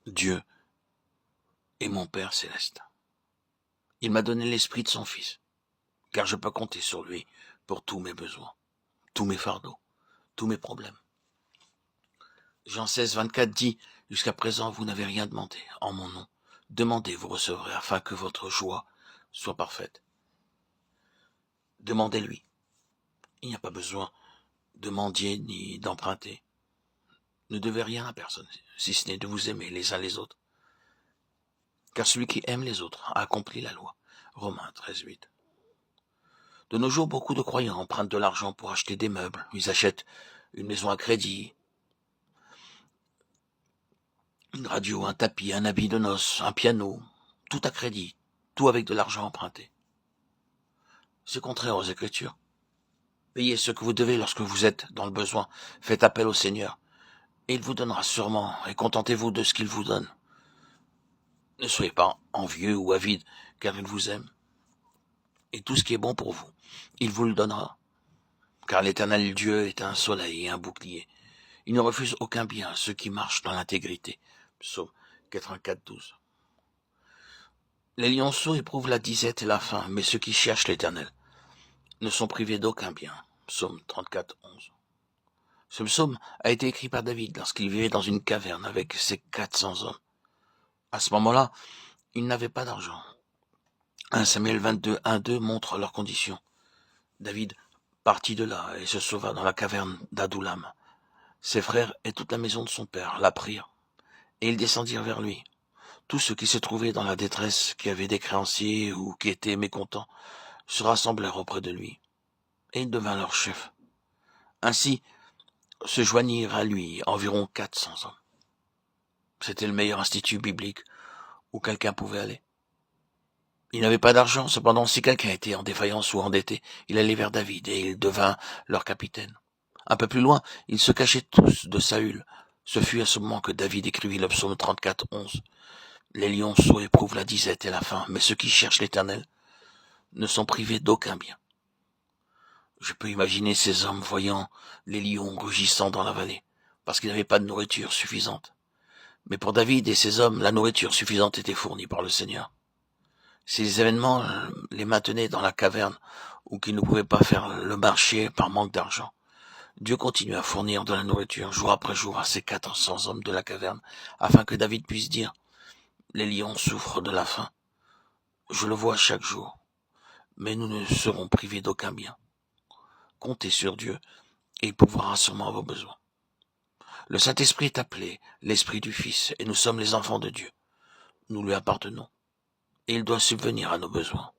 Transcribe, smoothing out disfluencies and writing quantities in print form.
Dieu est mon Père céleste. Il m'a donné l'esprit de son Fils, car je peux compter sur lui pour tous mes besoins, tous mes fardeaux, tous mes problèmes. Jean 16, 24 dit, « Jusqu'à présent, vous n'avez rien demandé en mon nom. Demandez, vous recevrez, afin que votre joie soit parfaite. » Demandez-lui. Il n'y a pas besoin de mendier ni d'emprunter. Ne devez rien à personne, si ce n'est de vous aimer les uns les autres. Car celui qui aime les autres a accompli la loi. Romains 13, 8. De nos jours, beaucoup de croyants empruntent de l'argent pour acheter des meubles. Ils achètent une maison à crédit, une radio, un tapis, un habit de noces, un piano, tout à crédit, tout avec de l'argent emprunté. C'est contraire aux Écritures. Payez ce que vous devez lorsque vous êtes dans le besoin. Faites appel au Seigneur, et il vous donnera sûrement, et contentez-vous de ce qu'il vous donne. Ne soyez pas envieux ou avide, car il vous aime. Et tout ce qui est bon pour vous, il vous le donnera. Car l'Éternel Dieu est un soleil et un bouclier. Il ne refuse aucun bien à ceux qui marchent dans l'intégrité. Psaume 84, 12. Les lionceaux éprouvent la disette et la faim, mais ceux qui cherchent l'Éternel ne sont privés d'aucun bien. Psaume 34, 11. Ce psaume a été écrit par David lorsqu'il vivait dans une caverne avec ses 400 hommes. À ce moment-là, ils n'avaient pas d'argent. 1 Samuel 22, 1, 2 montre leur condition. David partit de là et se sauva dans la caverne d'Adoulam. Ses frères et toute la maison de son père la prirent, et ils descendirent vers lui. Tous ceux qui se trouvaient dans la détresse, qui avaient des créanciers ou qui étaient mécontents, se rassemblèrent auprès de lui, et il devint leur chef. Ainsi se joignirent à lui environ 400 hommes. C'était le meilleur institut biblique où quelqu'un pouvait aller. Il n'avait pas d'argent, cependant si quelqu'un était en défaillance ou endetté, il allait vers David et il devint leur capitaine. Un peu plus loin, ils se cachaient tous de Saül. Ce fut à ce moment que David écrivit le psaume 34, 11. Les lionceaux éprouvent la disette et la faim, mais ceux qui cherchent l'Éternel ne sont privés d'aucun bien. Je peux imaginer ces hommes voyant les lions rugissant dans la vallée, parce qu'ils n'avaient pas de nourriture suffisante. Mais pour David et ses hommes, la nourriture suffisante était fournie par le Seigneur. Ces événements les maintenaient dans la caverne, ou qu'ils ne pouvaient pas faire le marché par manque d'argent. Dieu continue à fournir de la nourriture jour après jour à ces 400 hommes de la caverne, afin que David puisse dire « Les lions souffrent de la faim. Je le vois chaque jour, mais nous ne serons privés d'aucun bien. Comptez sur Dieu, et il pourvoira sûrement à vos besoins. » Le Saint-Esprit est appelé l'Esprit du Fils, et nous sommes les enfants de Dieu. Nous lui appartenons, et il doit subvenir à nos besoins.